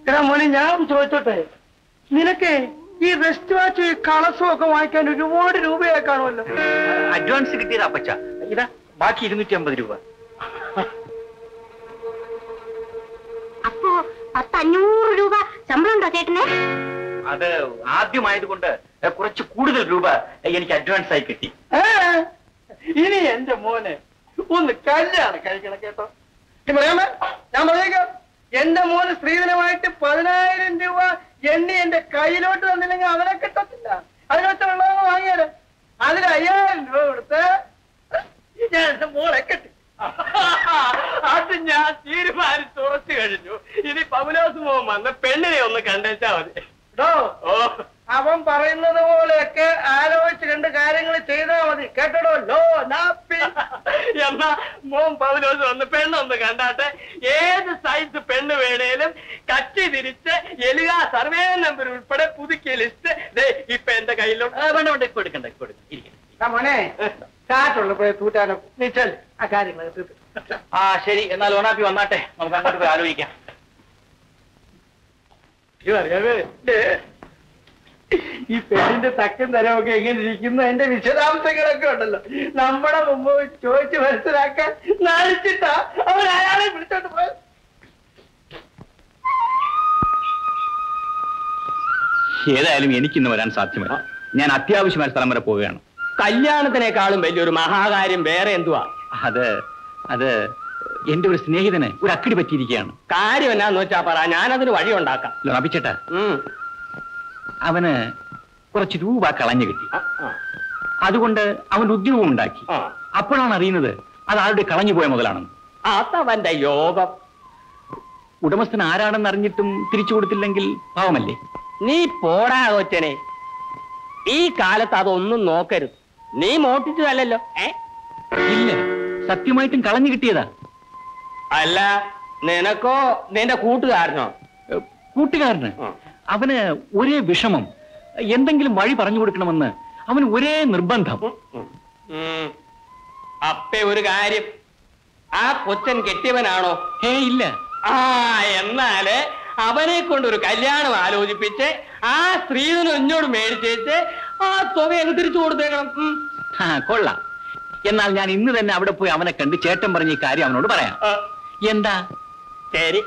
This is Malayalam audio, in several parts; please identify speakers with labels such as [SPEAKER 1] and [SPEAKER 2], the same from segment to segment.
[SPEAKER 1] എടാ മോനെ, ഞാൻ ചോദിച്ചോട്ടെ, നിനക്ക് ഈ റെസ്റ്റ് വാച്ച് കളസും ഒക്കെ വാങ്ങിക്കാൻ ഒരുപാട് രൂപയായി കാണുമല്ലോ?
[SPEAKER 2] അഡ്വാൻസ് കിട്ടിയതാ അപ്പച്ച. ഇതാ ബാക്കി 250 രൂപ.
[SPEAKER 3] അപ്പോ 500 രൂപ ശമ്പളം ഉണ്ടോ ചേട്ടനെ?
[SPEAKER 2] അത് ആദ്യമായതുകൊണ്ട് കുറച്ച് കൂടുതൽ രൂപ എനിക്ക് അഡ്വാൻസ് ആയി കിട്ടി.
[SPEAKER 1] ഇനി എന്റെ മോനെ ഒന്ന് കല്യാണം കഴിക്കണം കേട്ടോ. പറയാമേ, ഞാൻ പറഞ്ഞേക്കാം, എന്റെ മോന് സ്ത്രീധനമായിട്ട് 10,000 രൂപ എണ്ണി എന്റെ കയ്യിലോട്ട് തന്നില്ലെങ്കിൽ അവനെ കിട്ടത്തില്ല. അതിനൊക്കെ ഉള്ളത് വാങ്ങിയാല് അതിൽ 5,000 രൂപ കൊടുത്ത് ഞാൻ എന്റെ മോളെ കെട്ടി. അത് ഞാൻ തീരുമാനിച്ച് ഉറച്ചു കഴിഞ്ഞു. ഇനി പൗലോസ് മോൻ വന്ന് പെണ്ണിനെ ഒന്ന് കണ്ടേച്ചാ മതി കേട്ടോ. അവൻ പറയുന്നത് പോലെയൊക്കെ ആലോചിച്ച് 2 കാര്യങ്ങൾ ചെയ്താൽ മതി കേട്ടോ. ലോ നാപ്പി എന്നാ മോൻ പൗലോസ് വന്ന് പെണ്ണൊന്ന് കണ്ടാട്ടെ. ഏത് സൈസ് പെണ്ണ് വേണേലും കച്ചി തിരിച്ച് എലുക സർവേ നമ്പർ ഉൾപ്പെടെ പുതുക്കിയ ലിസ്റ്റ് ഇപ്പൊ എന്റെ കയ്യിലുണ്ട്.
[SPEAKER 2] വേണ്ട, ഇപ്പൊ എടുക്കണ്ട.
[SPEAKER 1] മോനെ, കാറ്റുള്ളപ്പോഴേ തൂറ്റാനോ നീച്ചാൽ ആ കാര്യങ്ങൾ.
[SPEAKER 2] ശരി, എന്നാൽ ഓണാപ്പി വന്നാട്ടെ, നമുക്ക് അങ്ങോട്ട് പോയി ആലോചിക്കാം.
[SPEAKER 1] ഈ പെണ്ണിന്റെ തക്കും തരമൊക്കെ എങ്ങനെ ഇരിക്കുന്നു, അതിന്റെ വിശദാംശങ്ങളൊക്കെ ഉണ്ടല്ലോ. നമ്മുടെ മുമ്പ് ചോദിച്ച് മനസ്സിലാക്കാൻ നാണിച്ചിട്ടാ അവൻ അയാളെ വിളിച്ചോണ്ട് പോയത്.
[SPEAKER 2] ഏതായാലും എനിക്കിന്ന് വരാൻ സാധ്യമല്ല. ഞാൻ അത്യാവശ്യമായ സ്ഥലം വരെ പോവുകയാണ്.
[SPEAKER 4] കല്യാണത്തിനേക്കാളും വലിയൊരു മഹാകാര്യം വേറെ എന്തുവാ?
[SPEAKER 2] അത് എന്റെ ഒരു സ്നേഹിതന് ഒരു അക്കിടി പറ്റിയിരിക്കുകയാണ്.
[SPEAKER 4] കാര്യം എന്നാന്ന് വെച്ചാ പറ, ഞാനതിന് വഴി ഉണ്ടാക്കാം.
[SPEAKER 2] ലഭിച്ചേട്ടാ, അവന് കുറച്ച് രൂപ കളഞ്ഞു കിട്ടി. അതുകൊണ്ട് അവൻ ഉദ്യോഗം ഉണ്ടാക്കി. അപ്പോഴാണ് അറിയുന്നത് അത് ആരുടെ കളഞ്ഞു പോയ മുതലാണെന്ന്.
[SPEAKER 4] അതവന്റെ യോഗം.
[SPEAKER 2] ഉടമസ്ഥൻ ആരാണെന്ന് അറിഞ്ഞിട്ടും തിരിച്ചു കൊടുത്തില്ലെങ്കിൽ പാവമല്ലേ?
[SPEAKER 4] നീ പോടാ കൊച്ചനെ, ഈ കാലത്ത് അതൊന്നും നോക്കരുത്. നീ മോട്ടിച്ചതല്ലോ.
[SPEAKER 2] ഇല്ല, സത്യമായിട്ടും കളഞ്ഞു കിട്ടിയതാ.
[SPEAKER 4] അല്ല, നിനക്കോ നിന്റെ കൂട്ടുകാരനോ?
[SPEAKER 2] കൂട്ടുകാരന്. അവന് ഒരേ വിഷമം, എന്തെങ്കിലും വഴി പറഞ്ഞു കൊടുക്കണമെന്ന് അവന് ഒരേ നിർബന്ധം.
[SPEAKER 4] അപ്പേ ഒരു കാര്യം, ആ കൊച്ചൻ കെട്ടിയവനാണോ?
[SPEAKER 2] ഇല്ല.
[SPEAKER 4] എന്നാല് അവനെ കൊണ്ടൊരു കല്യാണം ആലോചിപ്പിച്ച് ആ സ്ത്രീധനം എന്നോട് മേടിച്ചേച്ച് ആ തുക അങ്ങ് തിരിച്ചു കൊടുത്തേക്കണം.
[SPEAKER 2] കൊള്ളാം. എന്നാൽ ഞാൻ ഇന്ന് തന്നെ അവിടെ പോയി അവനെ കണ്ട് ചേട്ടൻ പറഞ്ഞ ഈ കാര്യം അവനോട് പറയാം. എന്താ?
[SPEAKER 4] ശരി.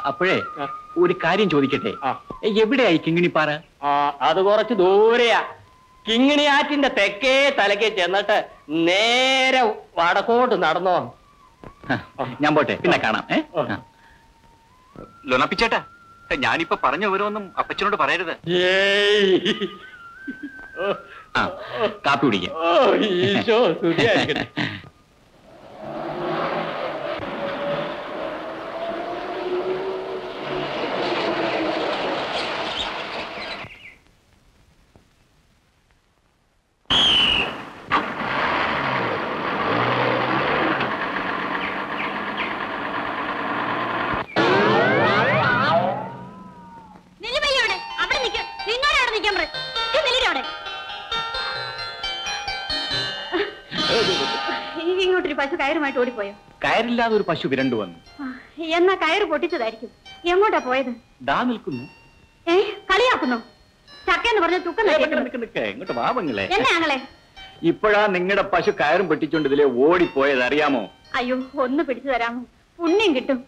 [SPEAKER 2] അപ്പോഴേ ഒരു കാര്യം ചോദിക്കട്ടെ, എവിടെയായി കിങ്ങിണിപ്പാറ?
[SPEAKER 4] അത് കുറച്ച് ദൂരെയാ. കിങ്ങിണിയാറ്റിന്റെ തെക്കേ തലക്കേ ചെന്നിട്ട് നേരെ വടക്കോട്ട് നടന്നോ.
[SPEAKER 2] ഞാൻ പോട്ടെ, പിന്നെ കാണാം. ലൊണപ്പിച്ചേട്ടാ, ഞാനിപ്പോ പറഞ്ഞ ഓരോന്നും അപ്പച്ചനോട് പറയരുത്. കാപ്പി കുടിക്കാം.
[SPEAKER 3] ഇങ്ങോട്ടൊരു പശു കയറുമായിട്ട് ഓടിപ്പോയോ?
[SPEAKER 2] കയറില്ലാതെ ഒരു പശു വിരണ്ടു വന്നു.
[SPEAKER 3] എന്നാ കയറ് പൊട്ടിച്ചതായിരിക്കും. എങ്ങോട്ടാ പോയത്?
[SPEAKER 2] ദാ നിൽക്കുന്നു.
[SPEAKER 3] കളിയാക്കുന്നു. ചക്കെന്ന് പറഞ്ഞ തുക്കം.
[SPEAKER 2] ഇങ്ങോട്ട് വാവങ്ങളെ.
[SPEAKER 3] എന്നെ ആങ്ങളെ,
[SPEAKER 2] ഇപ്പോഴാ നിങ്ങളുടെ പശു കയറും പെട്ടിച്ചോണ്ട് ഇതിലെ ഓടിപ്പോയത്, അറിയാമോ?
[SPEAKER 3] അയ്യോ, ഒന്ന് പിടിച്ചു തരാമോ? പുണ്യം കിട്ടും.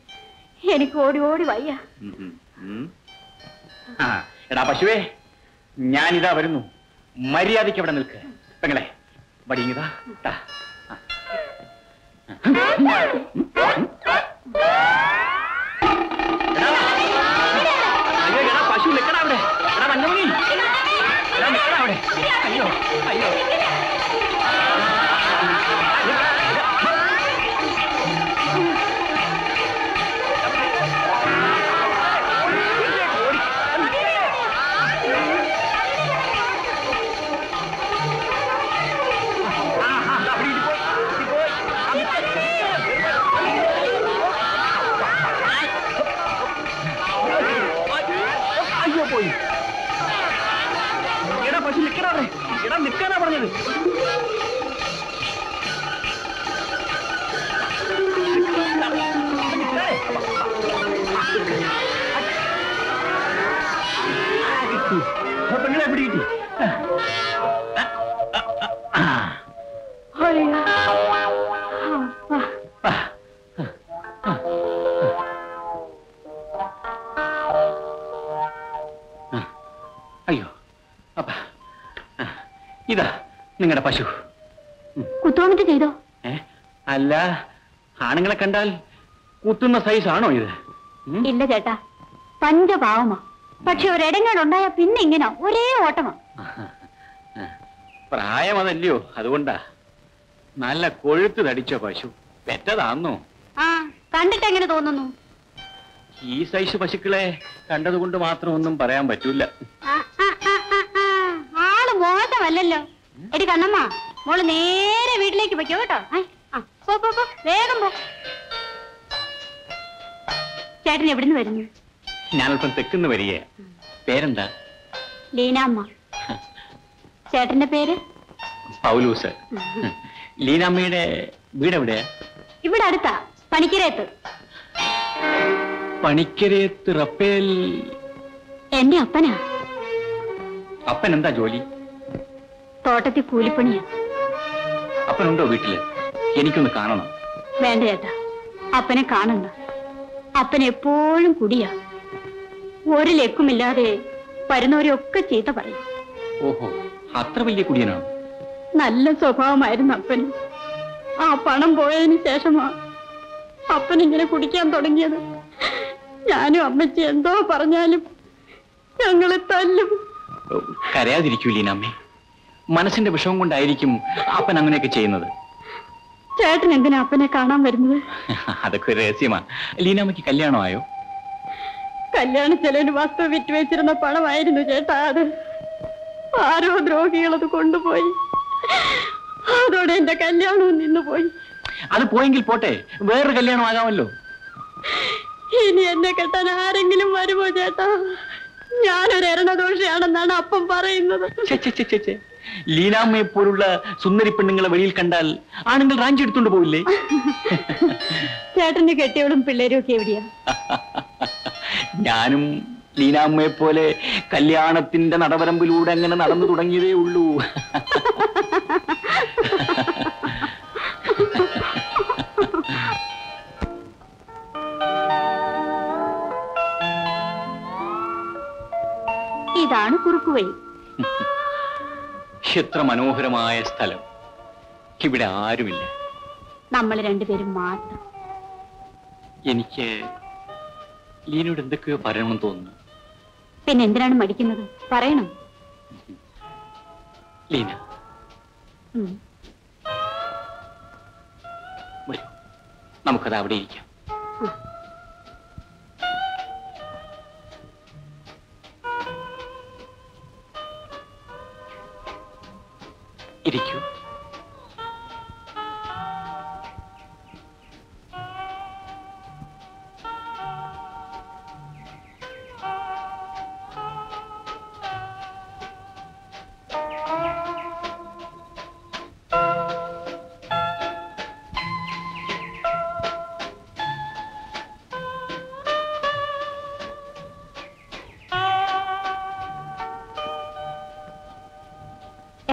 [SPEAKER 3] എനിക്ക് ഓടി ഓടി വയ്യ.
[SPEAKER 2] എടാ പശുവേ, ഞാനിതാ വരുന്നു. മര്യാദയ്ക്ക് അവിടെ നിൽക്ക്. പെങ്ങളെ വടിങ്ങിതാ. പശു നിൽക്കടാ അവിടെ. എടാ മഞ്ഞമണി, നിൽക്കടാ അവിടെ. അയ്യോ അയ്യോ. പോയി. എടാ പശു നിൽക്കടാ അവിടെ. എടാ നിൽക്കാനാ പറഞ്ഞത്. പെങ്ങളെ പിടികിട്ടി. അയ്യോ അപ്പ ഇതാ നിങ്ങളുടെ പശു.
[SPEAKER 3] കുത്തുവന്നിട്ട് ചെയ്തോ?
[SPEAKER 2] അല്ല, ആണുങ്ങളെ കണ്ടാൽ കുത്തുന്ന സൈസ് ആണോ ഇത്?
[SPEAKER 3] ഇല്ല ചേട്ടാ, പഞ്ചപാവമാ. പക്ഷെ ഒരിടങ്ങളുണ്ടായ പിന്നെ ഇങ്ങനെ ഒരേ ഓട്ടമാ.
[SPEAKER 2] പ്രായം അതല്ലയോ, അതുകൊണ്ടാ. നല്ല കൊഴുത്ത് തടിച്ച പശു. പെറ്റതാന്നോ?
[SPEAKER 3] ആ, കണ്ടിട്ട് എങ്ങനെ തോന്നുന്നു?
[SPEAKER 2] ഈ സൈസ് പശുക്കളെ കണ്ടതുകൊണ്ട് മാത്രം ഒന്നും പറയാൻ പറ്റൂല.
[SPEAKER 3] ആള് മോശമല്ലല്ലോ. എടി കണ്ണമ്മ, മോള് നേരെ വീട്ടിലേക്ക് വെക്കോ കേട്ടോ. വേഗം പോ. ചേട്ടൻ എവിടുന്ന് വരുന്നു?
[SPEAKER 2] ഞാനല്പം തെക്കുന്ന് വരിക. പേരെന്താ?
[SPEAKER 3] ലീനാമ്മ. ചേട്ടന്റെ പേര്?
[SPEAKER 2] പൗലൂസ്. ലീനാമ്മയുടെ വീടെവിടെയാ?
[SPEAKER 3] ഇവിടെ അടുത്താ, പണിക്കരയത്ത്.
[SPEAKER 2] പണിക്കരയത്ത് റപ്പേൽ.
[SPEAKER 3] എന്റെ അപ്പനാ.
[SPEAKER 2] അപ്പൻ എന്താ ജോലി?
[SPEAKER 3] തോട്ടത്തിൽ കൂലിപ്പണിയാ.
[SPEAKER 2] അപ്പനുണ്ടോ വീട്ടില്? എനിക്കൊന്ന് കാണണം.
[SPEAKER 3] വേണ്ട ചേട്ടാ, അപ്പനെ കാണണ്ട. അപ്പൻ എപ്പോഴും കുടിയാ. ഒരു ലക്കുമില്ലാതെ വരുന്നവരെയൊക്കെ ചീത്ത പറയും.
[SPEAKER 2] ഓഹോ, അത്ര വലിയ കുടിയനാണ്?
[SPEAKER 3] നല്ല സ്വഭാവമായിരുന്നു അപ്പന്. ആ പണം പോയതിന് ശേഷമാ അപ്പൻ ഇങ്ങനെ കുടിക്കാൻ തുടങ്ങിയത്. ഞാനും അമ്മച്ചി എന്തോ പറഞ്ഞാലും ഞങ്ങളെ തല്ലും.
[SPEAKER 2] കരയാതിരിക്കൂ ലീനാമ്മേ. മനസ്സിന്റെ വിഷമം കൊണ്ടായിരിക്കും അപ്പൻ അങ്ങനെയൊക്കെ ചെയ്യുന്നത്.
[SPEAKER 3] ചേട്ടൻ എന്തിനാ അപ്പനെ കാണാൻ വരുന്നത്?
[SPEAKER 2] അതൊക്കെ ഒരു രഹസ്യമാ. ലീനാമ്മയ്ക്ക് കല്യാണമായോ?
[SPEAKER 3] കല്യാണ ചെലവിന് വസ്തു വിറ്റുവെച്ചിരുന്ന പണമായിരുന്നു ചേട്ടാ അത്. ആരോ ദ്രോഹികളത് കൊണ്ടുപോയി. അതോടെ എന്റെ കല്യാണവും നിന്നുപോയി.
[SPEAKER 2] അത് പോയെങ്കിൽ പോട്ടെ, വേറൊരു കല്യാണം ആകാമല്ലോ.
[SPEAKER 3] ഇനി എന്നെ കെട്ടാൻ ആരെങ്കിലും വരുമോ ചേട്ടാ? ഞാനൊരു എരണദോഷിയാണെന്നാണ് അപ്പം പറയുന്നത്.
[SPEAKER 2] ലീനാമ്മയെ പോലുള്ള സുന്ദരി പെണ്ണുങ്ങളെ വെളിയിൽ കണ്ടാൽ ആണുങ്ങൾ റാഞ്ചി എടുത്തോണ്ട് പോവില്ലേ?
[SPEAKER 3] ചേട്ടന്റെ കെട്ടിയവളും പിള്ളേരും ഒക്കെ എവിടെയാ?
[SPEAKER 2] ഞാനും ലീനാമ്മയെ പോലെ കല്യാണത്തിന്റെ നടവരമ്പിലൂടെ അങ്ങനെ നടന്നു തുടങ്ങിയതേ ഉള്ളൂ.
[SPEAKER 3] ഇതാണ് കുറുക്കുവഴി.
[SPEAKER 2] എത്ര മനോഹരമായ സ്ഥലം. ഇവിടെ ആരുമില്ല,
[SPEAKER 3] നമ്മൾ രണ്ടുപേരും മാത്രം.
[SPEAKER 2] എനിക്ക് ലീനയോട് എന്തൊക്കെയോ പറയണമെന്ന് തോന്നുന്നു.
[SPEAKER 3] പിന്നെ എന്തിനാണ് മടിക്കുന്നത്? പറയണം.
[SPEAKER 2] ലീന വരൂ, നമുക്കത് അവിടെ ഇരിക്കാം. ഇരിക്കൂ.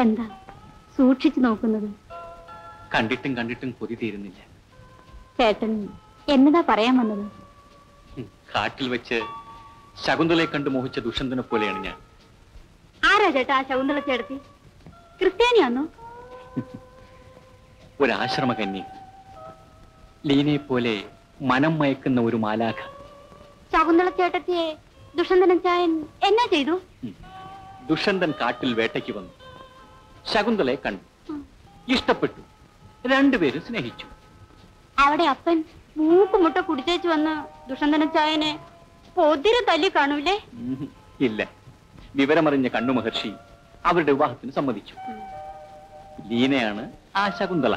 [SPEAKER 3] എന്താ സൂക്ഷിച്ചു നോക്കുന്നത്?
[SPEAKER 2] കണ്ടിട്ടും കണ്ടിട്ടും കൊതി തീരുന്നില്ല.
[SPEAKER 3] ചേട്ടൻ എന്നതാ പറയാൻ വന്നത്?
[SPEAKER 2] കാട്ടിൽ വെച്ച് ശകുന്തളയെ കണ്ടു മോഹിച്ച ദുഷ്യന്തനെ പോലെയാണ് ഞാൻ.
[SPEAKER 3] ആരാ ചേട്ടാ ആ ശകുന്തള ചേട്ടത്തി? ക്രിസ്ത്യാനിയാന്നോ?
[SPEAKER 2] ഒരാശ്രമ കന്യ, ലീനയെ പോലെ മനം മയക്കുന്ന ഒരു മാലാഖ.
[SPEAKER 3] ശകുന്തള ചേട്ടത്തിയെ ദുഷ്യന്തൻ ചായൻ എന്നാ ചെയ്തു?
[SPEAKER 2] ദുഷ്യന്തൻ കാട്ടിൽ വേട്ടയ്ക്ക് വന്നു. ശകുന്തളയെ കണ്ടു, ഇഷ്ടപ്പെട്ടു. രണ്ടുപേരും സ്നേഹിച്ചു.
[SPEAKER 3] അവിടെ അപ്പൻ മൂക്കുമുട്ട കുടിച്ചേച്ചു വന്ന് ദുഷ്യന്തന ചായനെ പൊതിരെ തല്ലി കാണൂലേ?
[SPEAKER 2] ഇല്ല, വിവരമറിഞ്ഞ കണ്ണു മഹർഷി അവരുടെ വിവാഹത്തിന് സമ്മതിച്ചു. ലീനയാണ് ആ ശകുന്തള.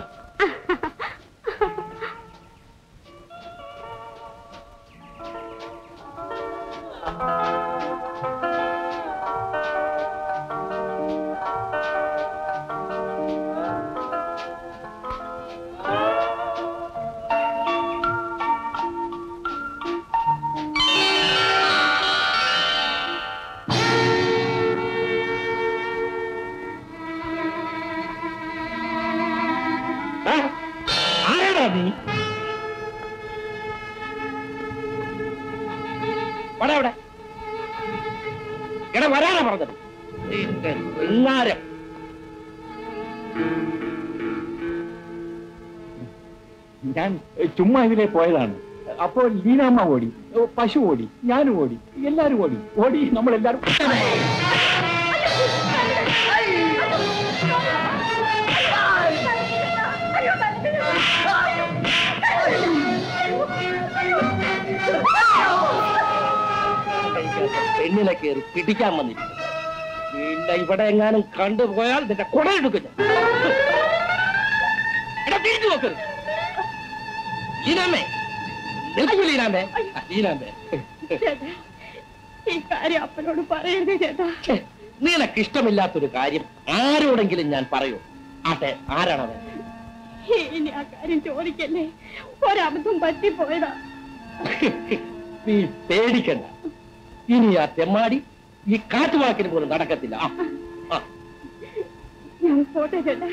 [SPEAKER 1] അവിടെ എടാ വരാനാ പറഞ്ഞത്. പിന്നാരം
[SPEAKER 2] ഞാൻ ചുമ്മാ ഇതിലെ പോയതാണ്. അപ്പോൾ ലീനാമ്മ ഓടി, പശു ഓടി, ഞാനും ഓടി, എല്ലാരും ഓടി നമ്മളെല്ലാരും.
[SPEAKER 1] പെണ്ണിനെ കയറി പിടിക്കാൻ വന്നിരിക്കുന്നു. പിന്നെ ഇവിടെ എങ്ങാനും കണ്ടുപോയാൽ നിന്റെ കുടയെടുക്കും. തിരിച്ചു നോക്കരുത്. ലീനാമേ, നിൽക്കൂ ലീനാമേ. ലീനാമേ,
[SPEAKER 3] ഈ കാര്യം അപ്പനോട് പറയരുത് ചേട്ടാ.
[SPEAKER 1] നിനക്ക് ഇഷ്ടമില്ലാത്തൊരു കാര്യം ആരോടെങ്കിലും ഞാൻ പറയൂ. ആട്ടെ, ആരാണത്?
[SPEAKER 3] ഇനി ആ കാര്യം ചോദിക്കല്ലേ, ഒരബദ്ധം പറ്റിപ്പോയതാ.
[SPEAKER 1] നീ പേടിക്കണ്ട. ഇനി ആ തെമ്മാടി ഈ കാറ്റുവാക്കിന് പോലും നടക്കത്തില്ല.
[SPEAKER 3] ഞാൻ പോട്ടെ ചേട്ടാ.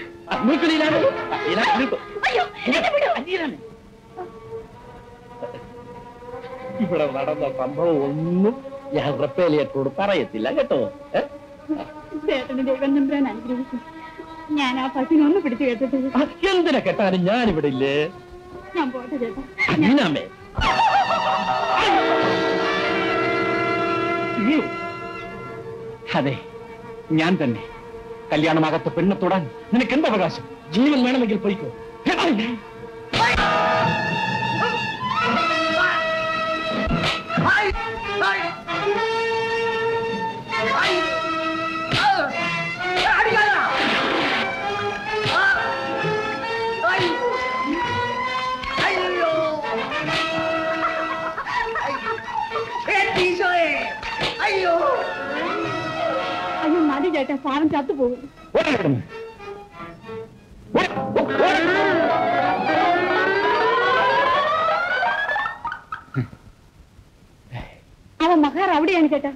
[SPEAKER 1] ഇവിടെ നടന്ന സംഭവം ഒന്നും ഞാൻ റപ്പേലിയത്തോട് പറയത്തില്ല കേട്ടോ.
[SPEAKER 3] ചേട്ടന് ദൈവം നമ്പരാൻ അനുഗ്രഹിക്കും. ഞാൻ ആ പശുവിനൊന്ന് പിടിച്ചു കേട്ടിട്ട്.
[SPEAKER 1] എന്തിനെ കേട്ടാലും ഞാനിവിടെ ഇല്ലേ.
[SPEAKER 3] ഞാൻ പോട്ടെ ചേട്ടാ.
[SPEAKER 1] ലീനാമേ,
[SPEAKER 2] അതെ, ഞാൻ തന്നെ. കല്യാണമാകത്ത പെണ്ണെ തൊടാൻ നിനക്ക് എന്ത് അവകാശം?
[SPEAKER 1] ജീവൻ വേണമെങ്കിൽ പോയിക്കോ.
[SPEAKER 3] അയ്യോ മതി ചേട്ടാ, സാധനം ചത്തുപോകും. അവൻ മഹാർ അവിടെയാണ് ചേട്ടാ.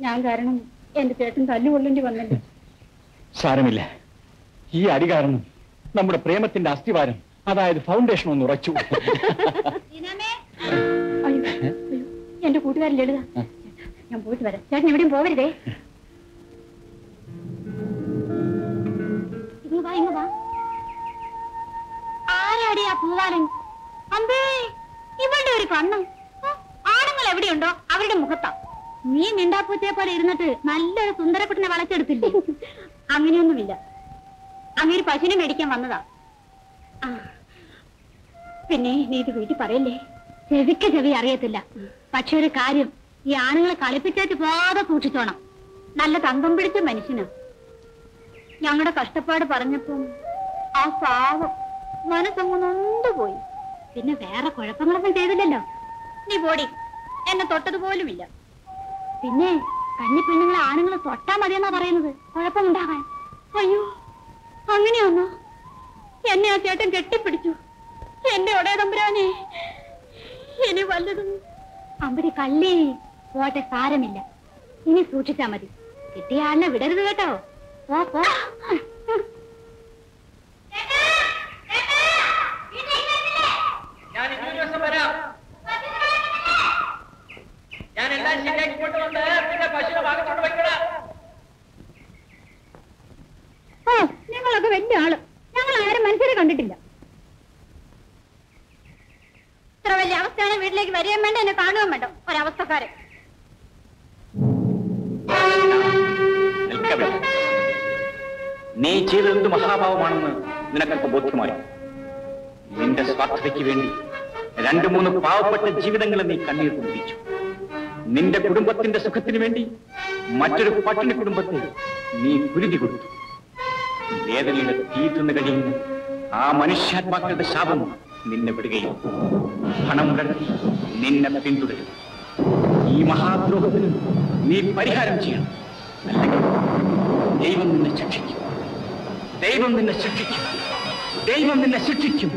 [SPEAKER 3] ഞാൻ കാരണം എന്റെ ചേട്ടൻ തല്ലുകൊള്ളേണ്ടി വന്നില്ല.
[SPEAKER 2] സാരമില്ല, ഈ അടി കാരണം നമ്മുടെ പ്രേമത്തിന്റെ അസ്ഥിവാരം, അതായത് ഫൗണ്ടേഷൻ ഒന്ന് ഉറച്ചു.
[SPEAKER 3] അയ്യോ എന്റെ കൂട്ടുകാരൻ ലളിത, ഞാൻ പോയിട്ട് വരാം. ചേട്ടൻ എവിടെയും പോവരുതേ. ആരാടി ആ പൂവാലൻ? അമ്പേ, ഇവളുടെ ഒരു കണ്ണം. ആണുങ്ങൾ എവിടെയുണ്ടോ അവരുടെ മുഖത്താ. നീ മിണ്ടാപ്പൂച്ചയെ പോലെ ഇരുന്നിട്ട് നല്ലൊരു സുന്ദരക്കുട്ടിനെ വളച്ചെടുത്തില്ലേ? അങ്ങനെയൊന്നുമില്ല. അങ്ങനെ പശുവിനെ മേടിക്കാൻ വന്നതാ. പിന്നെ നീ ഇത് വീട്ടിൽ പറയല്ലേ. ചെവി അറിയത്തില്ല. പക്ഷെ ഒരു കാര്യം, ഈ ആണുങ്ങളെ കളിപ്പിച്ചേറ്റ് പോകാതെ സൂക്ഷിച്ചോണം. നല്ല തങ്കം പിടിച്ച മനുഷ്യനാ. ഞങ്ങളുടെ കഷ്ടപ്പാട് പറഞ്ഞപ്പം ആ പാവം മനസ്സങ്ങ് നൊന്തുപോയി. പിന്നെ വേറെ കുഴപ്പങ്ങളൊന്നും ചെയ്തില്ലല്ലോ. നീ പോടി, എന്നെ തൊട്ടതുപോലുമില്ല. പിന്നെ കന്നി പെണ്ണുങ്ങളെ ആണുങ്ങളെ തൊട്ടാ മതിയെന്നാ പറയുന്നത്, കുഴപ്പമുണ്ടാകാൻ. അയ്യോ, അങ്ങനെയൊന്നോ? എന്നെ ആ ചേട്ടൻ കെട്ടിപ്പിടിച്ചു. എന്റെ ഒടേ തമ്പുരാനെ, ഇനി വല്ലതും. അമ്പടി കള്ളി പോട്ടെ, സാരമില്ല. ഇനി സൂക്ഷിച്ചാ മതി. കിട്ടിയ ആളിനെ വിടരുത് കേട്ടോ. പോ. നിങ്ങളൊക്കെ വലിയ ആള്. ഞങ്ങൾ ആരും മനുഷ്യരെ കണ്ടിട്ടില്ല. ഇത്ര വലിയ അവസ്ഥയാണ്. വീട്ടിലേക്ക് വരികയും വേണ്ട, എന്നെ കാണുകയും വേണ്ട. ഒരവസ്ഥക്കാരൻ.
[SPEAKER 2] നീ ചെയ്തെന്ത് മഹാഭാവമാണെന്ന് നിനക്കൊക്കെ ബോധ്യമായി. നിന്റെ സ്വാർത്ഥതയ്ക്ക് വേണ്ടി 2-3 പാവപ്പെട്ട ജീവിതങ്ങളെ നീ കണ്ണീർ കുടിപ്പിച്ചു. നിന്റെ കുടുംബത്തിന്റെ സുഖത്തിന് വേണ്ടി മറ്റൊരു പട്ടിണി കുടുംബത്തെ നീ കുരുതി കൊടുത്തു. വേദനയുടെ തീ തിന്നു കഴിയുന്ന ആ മനുഷ്യാത്മാക്കളുടെ ശാപം നിന്നെ വിടുകയും പണം മുടക്കി നിന്നെ പിന്തുടരും. ഈ മഹാദ്രോഹത്തിന് നീ പരിഹാരം ചെയ്യണം. അല്ലെങ്കിൽ ദൈവം നിന്നെ ശിക്ഷിക്കും. ദൈവം നിന്നെ ശിക്ഷിക്കും. ദൈവം നിന്നെ ശിക്ഷിക്കും.